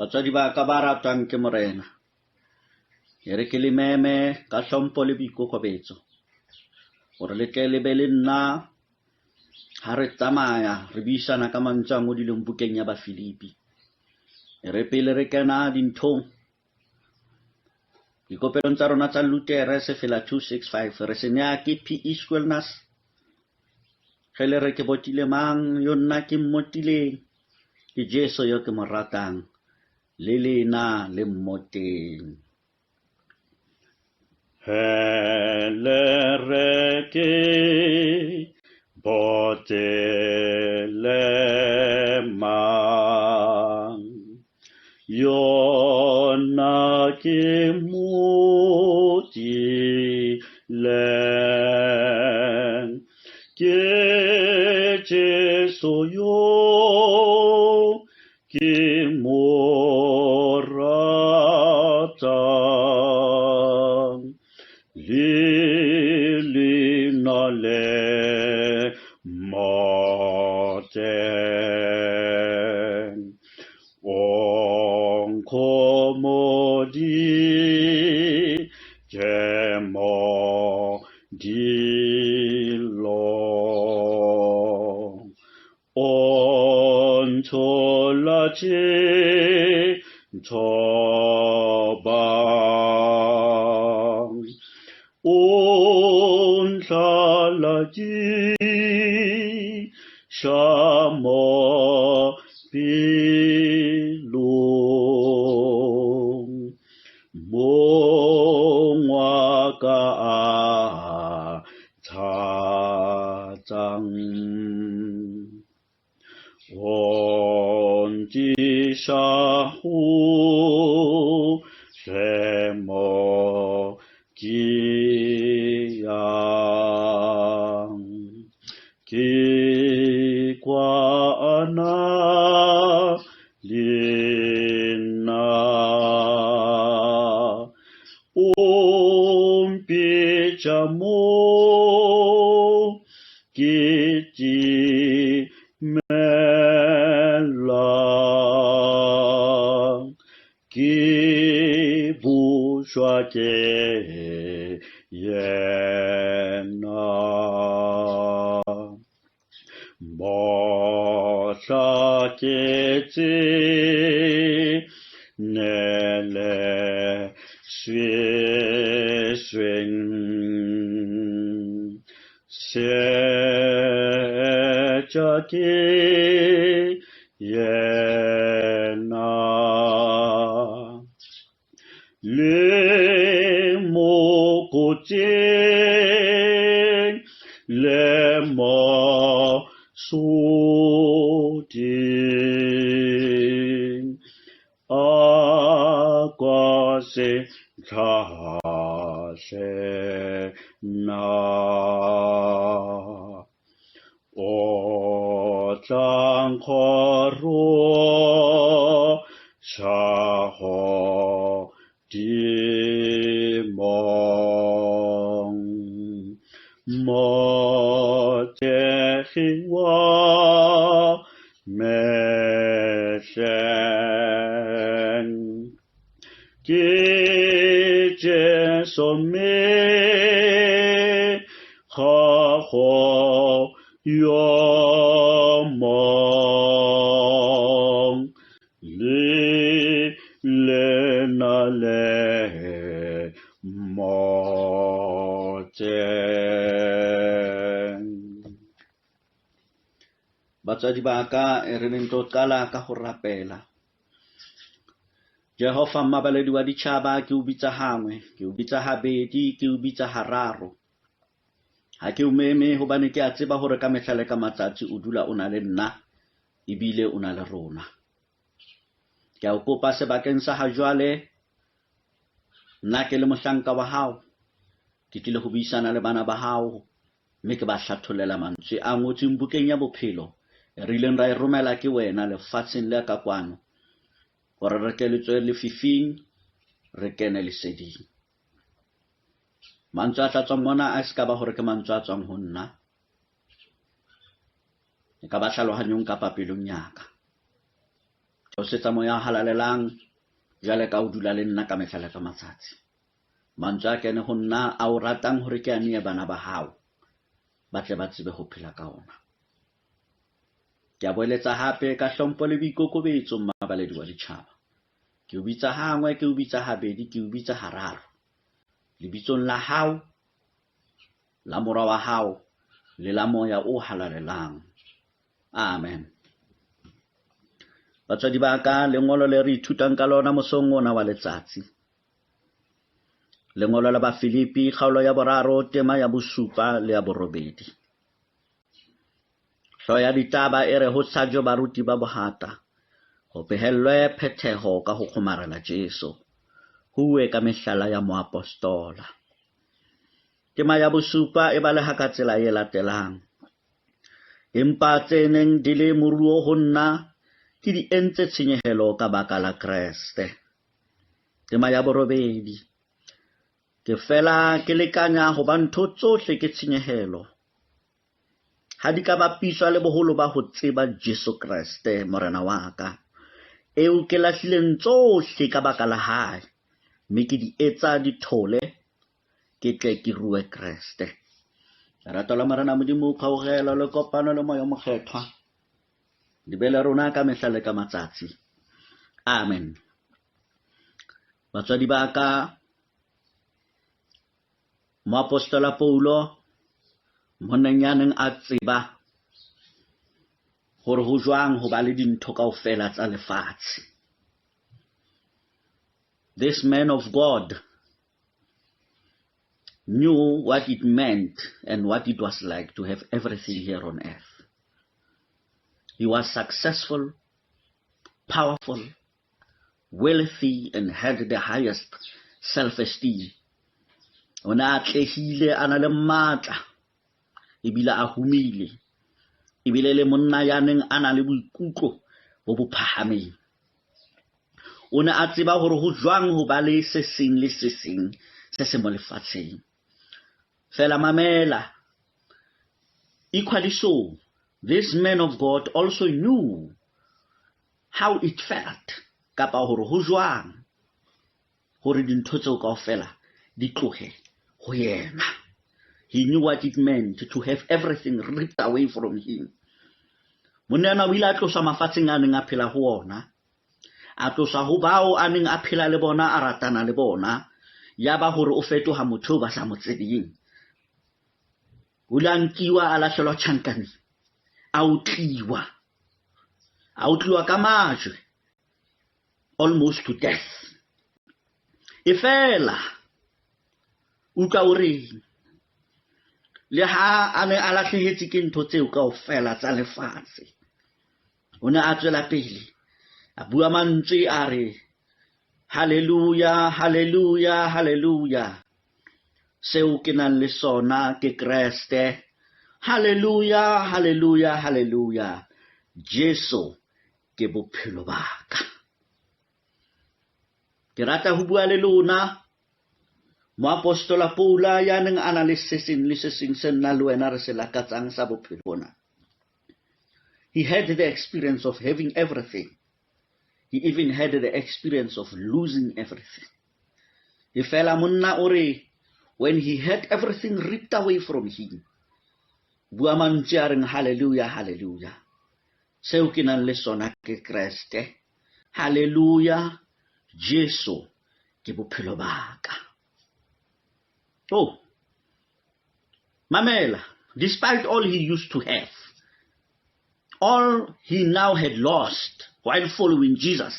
Batswadi ba ka ba ratwang ke Morena, e re ke le meme ka hlompho le boikokobetso hore le tle le be le nna ha re tsamaya re buisana ka mantswe a ngodileng bukeng ya Bafilipi. E re pele re kena dinthong dikopelong tsa rona tsa Lutere Sefela 265 re senya ke PE Schoolness gele re ke botile mang yo nna ke mmotileng ke Jesu yo ke mo ratang le lena le mmoteng. Hele re ke botile mang yo nna ke mmotileng ke Jesu yo ke mo ratang le lena le mmoteng onkomodi jemo dilo ntho la thoba unhlala shamo pilung mongwaka tatang ontishahu shemo kiyang ki kwa ana lina pichamo kiti mela ki bushwa ke yena bosha kete nele swing sechake yena le mokote le mo sutin akwase khashe na o tsankoro shaho dimong motehiwa meshen ki Jesu me ho yomong lena le moteng. Batswadi ba ka e re ntho qala ka ho rapela Jehova mmabaledi wa ditjhaba ke o bitsa hangwe ke o bitsa habedi ke o bitsa hararo ha ke o meme hobane ke a tseba hore ka mehlala ka matsatsi o dula o na le nna ebile o na le rona. Ke a o kopa sebakeng sa ha jwale nna ke le mohlanka wa hao ke tlile ho buisana le bana ba hao mme ke ba hlatholela mantswe a ngotsweng bukeng ya bophelo re ileng ra e romela ke wena lefatsheng le ka kwano hore re ke le tswe lefifing re kene leseding. Mantswe a tla tswang mona a ska ba hore ke mantswe a tswang ho nna e ka ba hlalohanyong kapa pelong ya ka o setsa moya halalelang jale ka o dula le nna ka mehlala ka matsatsi. Mantswe a kene ho nna a o ratang hore ke anie bana ba hao ba tle ba tsebe ho phela ka ona. Ke a boeletsa hape ka hlompho le boikokobetso mmabaledi wa ditjhaba. Ke o bitsa hangwe, ke o bitsa habedi, ke o bitsa hararo. Lebitsong la hao, la mora wa hao, le la moya o halalelang. Amen. Batswadi ba ka, lengolo le re ithutang ka lona mosong ona wa letsatsi. Lengolo la Bafilipi, kgaolo ya 3, tema ya 7 le ya 8. Hlo ya ditaba e re ho tshajwe baruti ba bohata, ho phehellwe phetheho ka ho kgomarela Jesu, huwe ka mehlala ya moapostola. Tema ya 7 e baleha ka tsela e latelang. Empa tse neng di le moruo ho nna ke di entse tshenyehelo ka baka la Kreste. Tema ya 8. Ke fela ke lekanya hoba ntho tsohle ke tshenyehelo, ha di ka bapiswa le boholo ba ho tseba Jesu Kreste Morena wa ka, eo ke lahlileng tsohle ka baka la hae, mme ke di etsa tsohle ke tle ke rue Kreste. Lerato la Morena Modimo, kgaogelo le kopano le moya mokgethwa di be le rona ka mehla le ka matsatsi. Amen. Batswadi ba ka, moapostola Paulo moneng a tseba hore ho jwang ho ba le dintho kaofela tsa lefatshe. This man of God knew what it meant and what it was like to have everything here on earth. He was successful, powerful, wealthy, and had the highest self-esteem. O ne a tlehile, a na le matla, ebile a humile, ebile le monna ya neng a na le boikutlo bo bophahameng. O ne a tseba hore ho jwang ho ba le se seng le se seng se se mo lefatsheng. Fela mamela, equally so, this man of God also knew how it felt, kapa hore ho jwang hore dintho tseo kaofela di tlohe ho yena. He knew what it meant to have everything ripped away from him. Monena o ile a tlosa mafatsheng a neng a phela ho ona, a tlosa ho bao a neng a phela le bona, a ratana le bona, ya ba hore o fetoha motho ba sa mo tsebeng. O ile a nkiwa a lahlelwa tjhankaneng, a utliwa ka majwe, almost to death. E fela utlwa hore le ha a ne a lahlehetse ke ntho tseo kaofela tsa lefatshe, o ne a tswela pele a bua mantswe a re, haleluya, haleluya, haleluya, seo ke nang le sona ke Kreste. Haleluya, haleluya, haleluya, Jesu ke bophelo baka. Ke rata ho bua le lona moapostola Paula ya neng a na le se seng le se seng se nna le wena re se lakatsang sa bophelo bona. He had the experience of having everything. He even had the experience of losing everything. E fela monna o re, when he had everything ripped away from him, bua mantswe a reng haleluya, haleluya, seo ke nang le sona ke Kreste. Haleluya, Jesu ke bophelo baka. Oh, mamela, despite all he used to have, all he now had lost while following Jesus,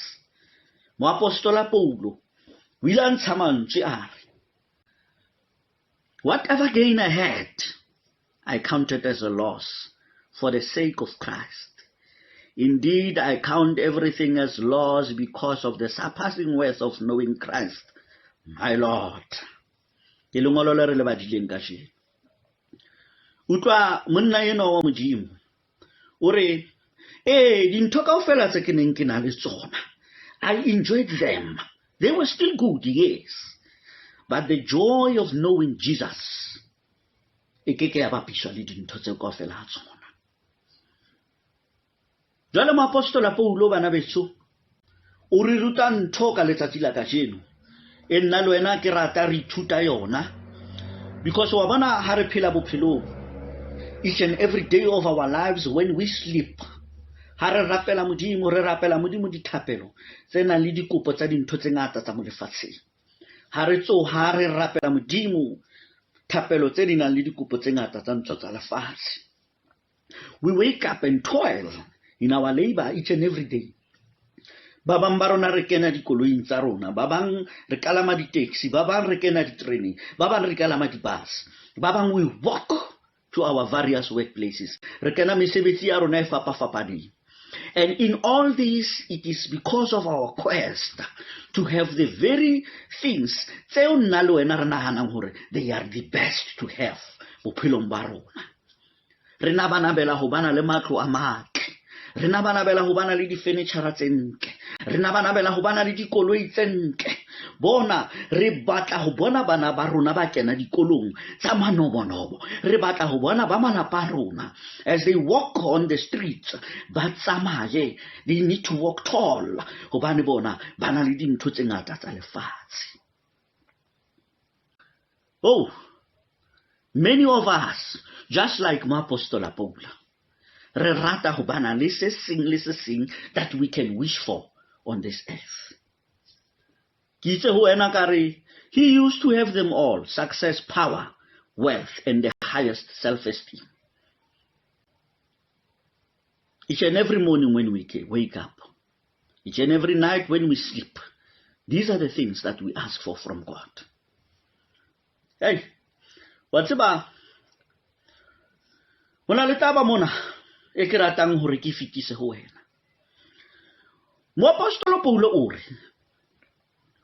moapostola Paulo o ile a ntsha mantswe a re, whatever gain I had, I counted as a loss for the sake of Christ. Indeed, I count everything as loss because of the surpassing worth of knowing Christ, my Lord. Ke lengolo le re le badileng ka jeno. Utlwa monna eno wa Modimo o re, dintho kaofela tse ke neng ke na le tsona, I enjoyed them. They were still good, yes. But the joy of knowing Jesus, e ke ya bapiswa le dintho tse kaofela tsona. Jwale moapostola Paulo bana beso, o re ruta ntho ka letsatsi la kajeno e nna le wena ke rata re ithuta yona, because wa bona ha re phela bophelong each and every day of our lives when we sleep, ha re rapela modimo dithapelo tse nang le dikopo tsa dintho tse ngata tsa mo lefatsheng. Ha re tsoha re rapela modimo thapelo tse di nang le dikopo tse ngata tsa ntho tsa lefatshe. We wake up and toil in our labor each and every day. Ba bang ba rona re kena dikoloing tsa rona, ba bang re kalama di-taxi, ba bang re kena diterene, ba bang re kalama di-bus, ba bang we walk to our various workplaces, re kena mesebetsi ya rona e fapafapaneng. And in all this, it is because of our quest to have the very things tseo nna le wena re nahanang hore they are the best to have bophelong ba rona. Re nabanabela ho bana le matlo a matle, re nabanabela ho bana le di-furniture tse ntle, re nabanabela ho bana le dikoloi tse ntle. Bona re batla ho bona bana ba rona ba kena dikolong tsa manobonobo, re batla ho bona ba malapa a rona as they walk on the streets ba tsamaye, they need to walk tall hobane bona ba na le dintho tse ngata tsa lefatshe. Oh, many of us, just like moapostola Paul, re rata ho bana le se seng that we can wish for on this earth. He used to have them all: success, power, wealth, and the highest self-esteem. Each and every morning when we wake up, each and every night when we sleep, these are the things that we ask for from God. Hey, tseba, hona le taba mona e ke ratang hore ke fitise ho wena. Moapostola Paul o re,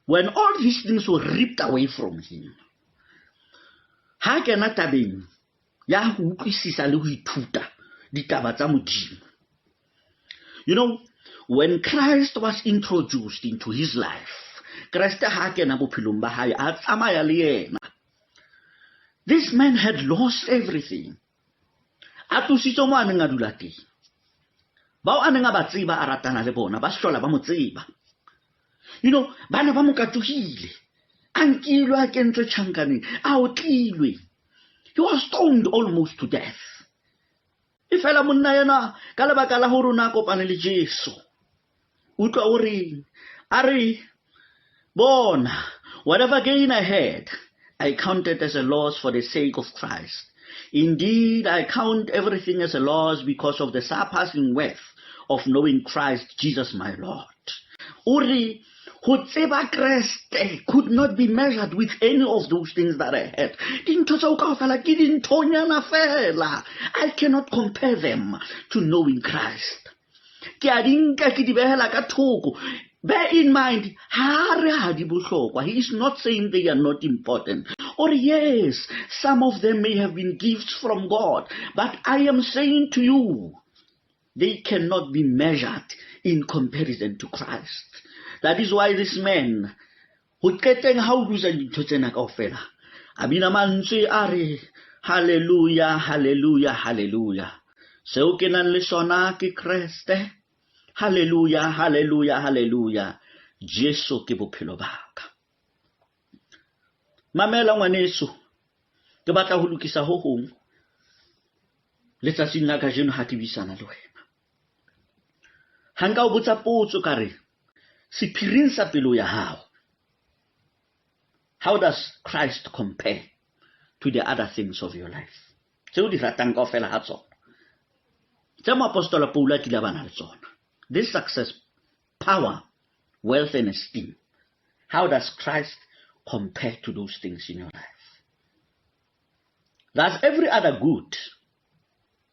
when all these things were ripped away from him, ha kena tabeng ya ho utlwisisa le ho ithuta ditaba tsa modimo. You know, when Christ was introduced into his life, Kreste ha kena bophelong ba hae a tsamaya le yena, this man had lost everything. A tusitse mo a neng a dula teng, bao a neng a ba tseba a ratana le bona ba hlola ba mo tseba. You know, bana ba mo katohile, a nkilwe a kentswe tjhankaneng, a otlilwe. He was stoned almost to death. E fela monna yena ka lebaka la hore o na kopane le Jesu, utlwa o reng? A re, bona, whatever gain I had, I counted as a loss for the sake of Christ. Indeed, I count everything as a loss because of the surpassing worth of knowing Christ Jesus my Lord. Uri, ho tseba Kreste could not be measured with any of those things that I had. Dintho tseo kaofela ke dinthonyana fela. I cannot compare them to knowing Christ. Ke a di nka ke di behela ka thoko. Bear in mind, he is not saying they are not important. Or yes, some of them may have been gifts from God, but I am saying to you, they cannot be measured in comparison to Christ. That is why this man, hallelujah, hallelujah, hallelujah. Seo ke nang le sona ke Kreste. Hallelujah, hallelujah, hallelujah. Jesu ke bophelo baka. Mamela ngwaneso, ke batla ho lokisa ho hong letsatsing la kajeno ha ke buisana le wena. Ha nka o botsa potso ka re, sephiring sa pelo ya hao, how does Christ compare to the other things of your life? Tseo di ratang kaofela ha tsona, tse moapostola Paul a kile a bana le tsona. This success, power, wealth, and esteem, how does Christ compare to those things in your life? Does every other good,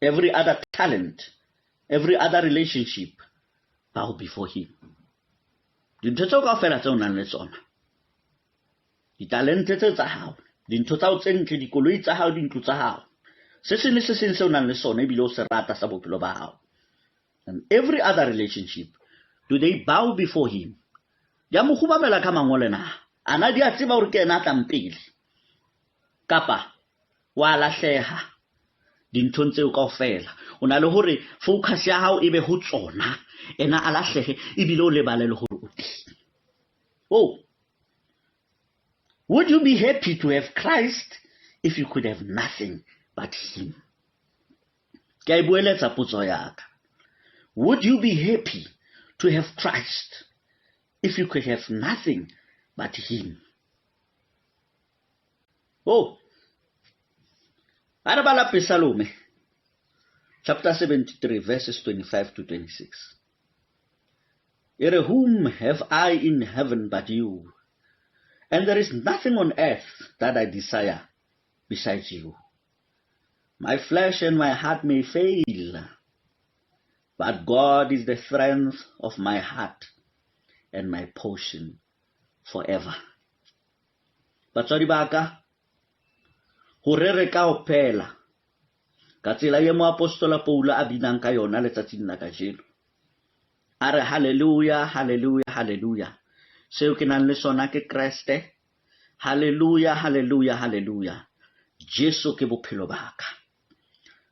every other talent, every other relationship bow before him? Dintho tseo kaofela tseo nang le tsona, ditalente tse tsa hao, dintho tsa o tse ntle, dikoloi tsa hao, dintlo tsa hao, se seng le se seng seo nang le sona ebile o se rata sa bophelo ba hao, and every other relationship, do they bow before him? Dia mo khubamela ka mangole na, ana dia tseba hore ke ena tlampele, kapa wa lahleha dinthong tseo kaofela. O na le hore focus ya hao ebe ho tsona, ena a lahlehe ebile o lebale le hore o teng. Oh, would you be happy to have Christ if you could have nothing but him? Ke a bueletsa potso ya ka. Would you be happy to have Christ if you could have nothing but him? Oh, Arabala Salome, chapter 73, verses 25 to 26. Ere, whom have I in heaven but you? And there is nothing on earth that I desire besides you. My flesh and my heart may fail, but God is the strength of my heart and my portion forever. Batswadi baka, ho rere kaofela ka tsela ye moapostola Paula a binang ka yona letsatsing la kajeno. Are hallelujah, hallelujah, hallelujah. Seo ke nang le sona ke Kreste. Hallelujah, hallelujah, hallelujah. Jesu ke bophelo baka.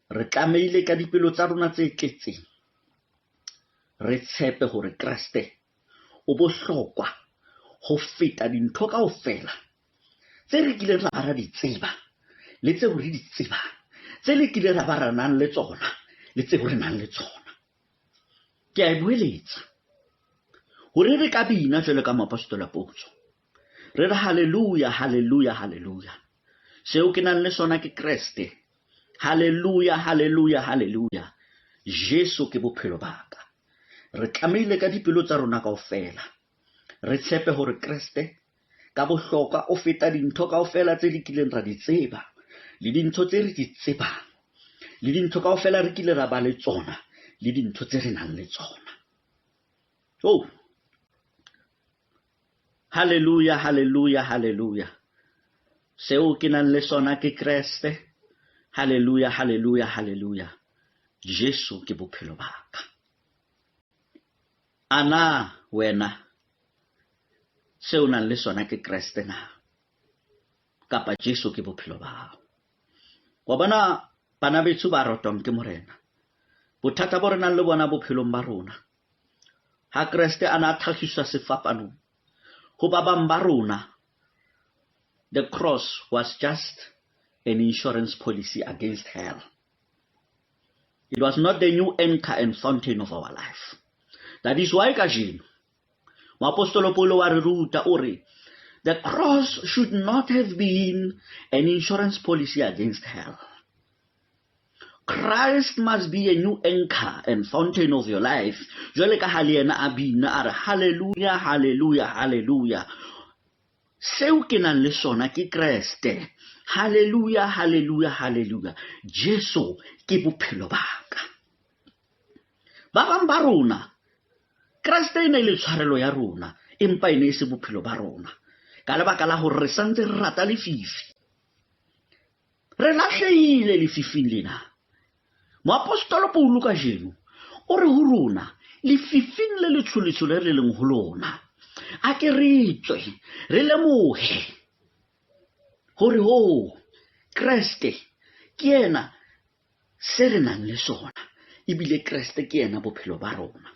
Re tlameile ka dipelo tsa rona tse tletseng re tshepe hore Kreste o bohlokwa ho feta dintho kaofela tse re kileng ra di tseba le tse re di tsebang, tse le kileng ra ba ra nang le tsona le tse re nang le tsona. Ke a bueletsa hore re ka bina jwalo ka moapostola Paula. Re re hallelujah, hallelujah, hallelujah. Seo ke nang le sona ke Kreste. Hallelujah, hallelujah, hallelujah. Jesu ke bophelo baka. Re tlameile ka dipelo tsa rona kaofela re tshepe hore Kreste ka bohlokwa o feta dintho kaofela tse di kileng ra di tseba le dintho tse re di tsebang, le dintho kaofela re kile ra ba le tsona le dintho tse re nang le tsona. Oh, hallelujah, hallelujah, hallelujah. Seo ke nang le sona ke Kreste. Hallelujah, hallelujah, hallelujah. Jesu ke bophelo baka. Ana wena seo nang le sona ke Kreste na, kapa Jesu ke bophelo ba hao? Wa bona bana bethu ba rotwang ke Morena, bothata bo re nang le bona bophelong ba rona, ha Kreste ana tlhagiswa sefapanong ho ba bang ba rona, the cross was just an insurance policy against hell. It was not the new anchor and fountain of our life. That is why kajeno moapostola Paul wa re ruta ore the cross should not have been an insurance policy against hell. Christ must be a new anchor and fountain of your life. Jwale ka haliena abina are hallelujah, hallelujah, hallelujah. Seo ke nang le sona ke Kreste. Hallelujah, hallelujah, hallelujah. Jesu ke bophelo baka. Ba bang ba rona Kreste ene le tshwarelo ya rona, empa ene se bophelo ba rona. Ka lebaka la hore re santse re rata lefifi. Re lahleile lefifing lena. Moapostola Paul kajeno o re ho rona lefifing le letsholiso le re leng ho lona. A ke re tswe re lemohe hore ho Kreste ke yena se re nang le sona, ebile Kreste ke yena bophelo ba rona.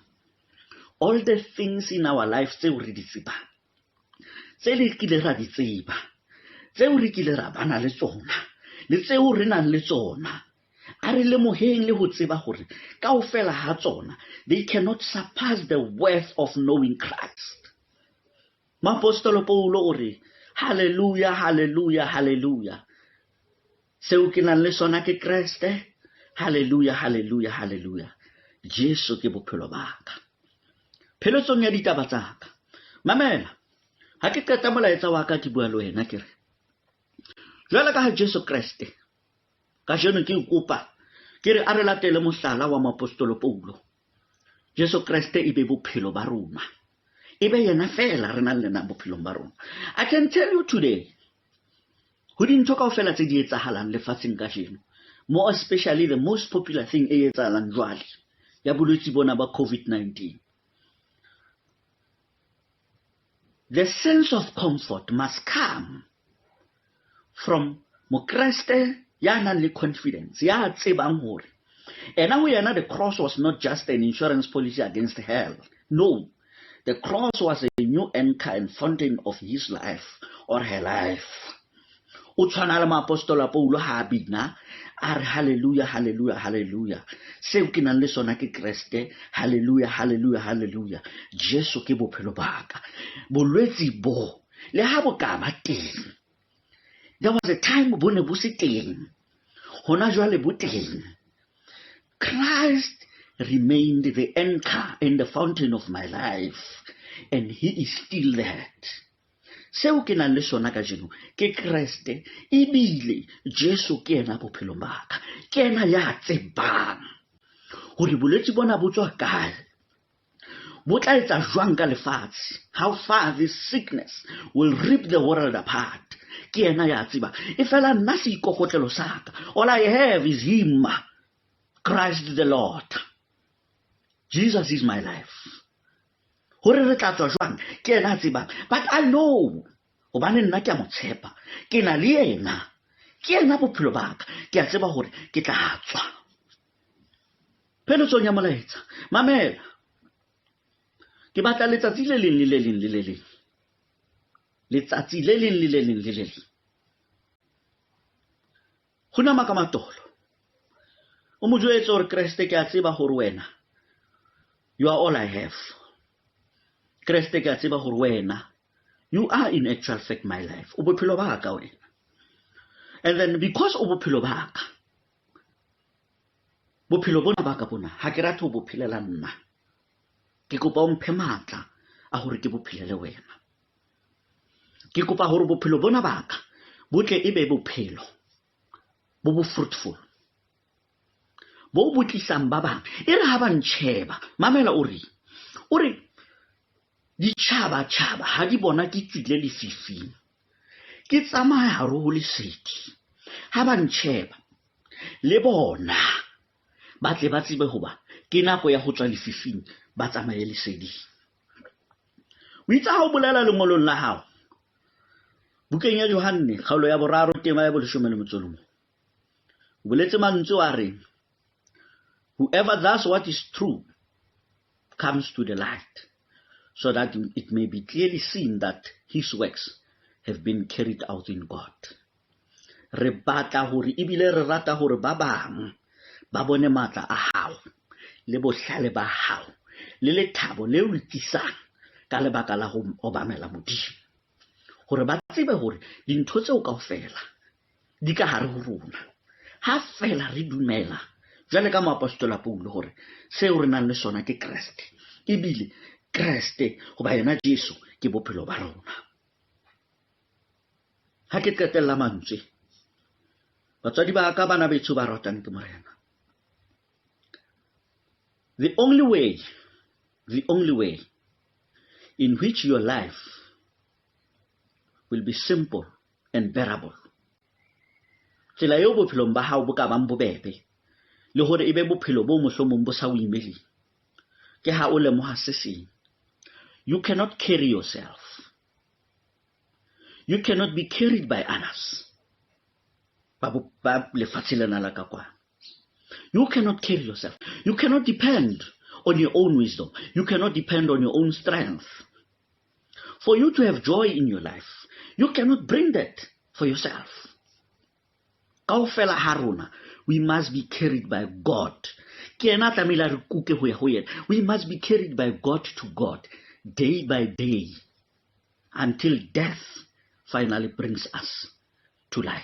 All the things in our life tseo re di tsebang, tse le kile ra di tseba, tseo re kile ra bana le tsona le tseo re nang le tsona, a re lemoheng le ho tseba hore kaofela ha tsona they cannot surpass the worth of knowing Christ. Moapostola Paul o re hallelujah, hallelujah, hallelujah. Seo ke nang le sona ke Kreste. Hallelujah, hallelujah, hallelujah. Jesu ke bophelo baka. Pheletsong ya ditaba tsaka, mamela ha ke qeta molaetsa wa ka ke bua le wena ke re jwale ka ha Jesu Kreste ka jeno ke ikopa ke re a re latele mohlala wa moapostola Paul. Jesu Kreste e be bophelo ba rona, e be yena fela re nang le na bophelong ba rona. I can tell you today ho dintho kaofela tse di etsahalang lefatsheng ka jeno, more especially the most popular thing e etsahalang jwale ya bolwetse bona ba COVID-19. The sense of comfort must come from Kreste ya nang le confidence, ya tsebang hore. And now the cross was not just an insurance policy against hell. No. The cross was a new anchor and fountain of his life or her life. O tshwana le moapostola Paulo ha bina are hallelujah, hallelujah, hallelujah. Seo ke nang le sona ke Kreste, hallelujah, hallelujah, hallelujah. Jesu ke bophelo baka. Bolwetsi bo le ha bo ka ba teng. There was a time bo ne bo se teng. Hona jwale bo teng. Christ remained the anchor and the fountain of my life, and he is still that. Seo ke nang le sona ka jeno ke Kreste, ebile Jesu ke ena bophelo baka, ke ena ya tsebang hore bolwetsi bona bo tswa kae, bo tla etsa jwang ka lefatshe, how far this sickness will rip the world apart. Ke ena ya tseba. E fela nna se ikokotlelo saka, all I have is him, Christ the Lord. Jesus is my life. Hore re tla tswa jwang ke ena tsebang, but I know hobane nna ke a mo tshepa, ke na le ena, ke ena bophelo baka, ke a tseba hore ke tla tswa. Pheletsong ya molaetsa, mamela, ke batla letsatsi le leng le le leng le le leng, letsatsi le leng le le leng le le leng, ho nama ka matolo o mo jwetse hore Kreste ke a tseba hore wena you are all I have. Kreste ke a tseba hore wena you are in actual fact my life, o bophelo baka wena. And then because o bophelo baka, bophelo bona baka bona ha ke rate ho bophelela nna, ke kopa o mphe matla a hore ke bophelele wena. Ke kopa hore bophelo bona baka bo tle ebe bophelo bo fruitful, bo tlisang ba bang. E re ha ba ntsheba, mamela o re ditjhaba ha di bona ke tsile lefifing, ke tsamaya hare ho lesedi, ha ba ntsheba le bona ba tle ba tsebe hoba ke nako ya ho tswa lefifing ba tsamaye lesedi. O itse ha o bolela lengolong la hao bukeng ya Yohane kgaolo ya 3 tema ya 11, o boletse mantswe a reng, whoever does what is true comes to the light, so that it may be clearly seen that his works have been carried out in God. Re batla hore ebile re rata hore ba bang ba bone matla a hao le bohlale ba hao le lethabo le o le tlisang ka lebaka la ho obamela Modimo, hore ba tsebe hore dintho tseo kaofela di ka hare ho rona ha fela re dumela jwale ka moapostola Paulo hore seo re nang le sona ke Kreste, ebile Kreste hoba yena Jesu ke bophelo ba rona. Ha ke qetella mantswe, batswadi ba ka bana betso ba ratang ke Morena, the only way in which your life will be simple and bearable, tsela eo bophelong ba hao bo ka bang bobebe le hore ebe bophelo bo mohlomong bo sa o imeli, ke ha o lemoha se seng. You cannot carry yourself. You cannot be carried by others. You cannot carry yourself. You cannot depend on your own wisdom. You cannot depend on your own strength. For you to have joy in your life, you cannot bring that for yourself. Kaofela haruna, we must be carried by God. We must be carried by God to God, day by day, until death finally brings us to life.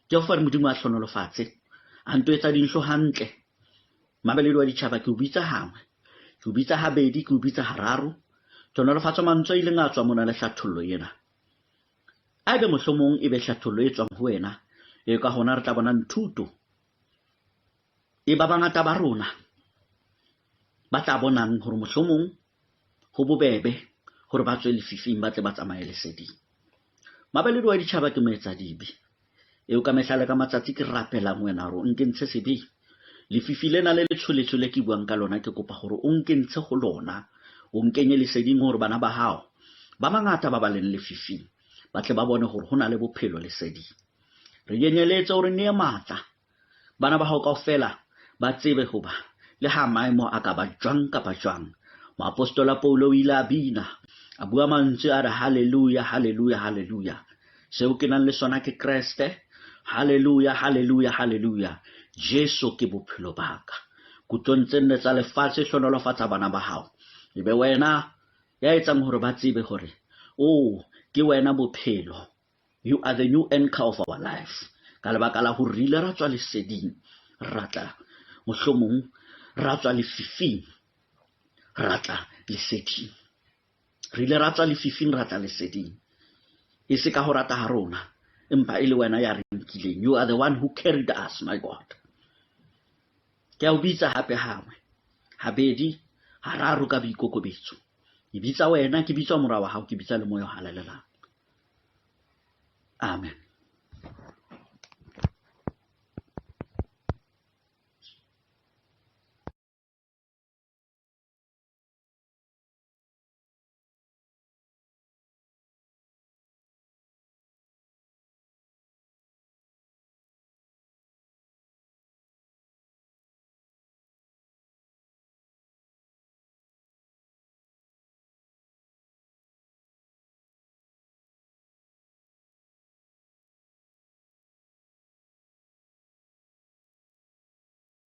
Therefore, Modimo a hlonolofatse, a nto etsa dintho hantle. Mabeledi wa ditjhaba ke o bitsa hangwe, ke o bitsa habedi, ke o bitsa hararo. Hlonolofatsa mantswe ile nga tswa mona le hlathollo ena. A be mohlomong e be hlathollo e tswang ho wena, e ka hona re tla bona nthuto e ba bangata ba rona ba tla bonang hore mohlomong ho bobebe hore ba tswe lefifing ba tle ba tsamaye leseding. Mabeledi wa ditjhaba ke moetsa dibe, eo ka mehlala ka matsatsi ke rapelang wena hore o nkentshe sebe lefifi lena le letsholetso le ke buang ka lona, ke kopa hore o nkentshe ho lona, o nkenye leseding hore bana ba hao ba mangata ba ba leng lefifing ba tle ba bone hore hona le bophelo leseding. re kenyeletse hore ne matla bana ba hao kaofela ba tsebe hoba le ha maemo a ka ba jwang kapa jwang. Moapostola Paulo o ile a bina a bua mantswe a re haleluya, haleluya, haleluya. Seo ke nang le sona ke Kreste. Haleluya, haleluya, haleluya. Jesu ke bophelo baka. Kutlong tse nne tsa lefatshe hlonolofatsa bana ba hao. Ebe wena ya etsang hore ba tsebe hore ke wena bophelo. You are the new anchor of our life. Ka lebaka la hore re ile ra tswa leseding, ratla mohlomong ra tswa lefifing, ratla leseding. Re ile ra tswa lefifing, ratla leseding. E se ka ho rata ha rona, empa e le wena ya re nkileng. You are the one who carried us, my God. Ke a o bitsa hape hangwe, habedi, hararo ka boikokobetso. Ke bitsa wena, ke bitsa morao wa hao, ke bitsa le moya o halalelang. Amen.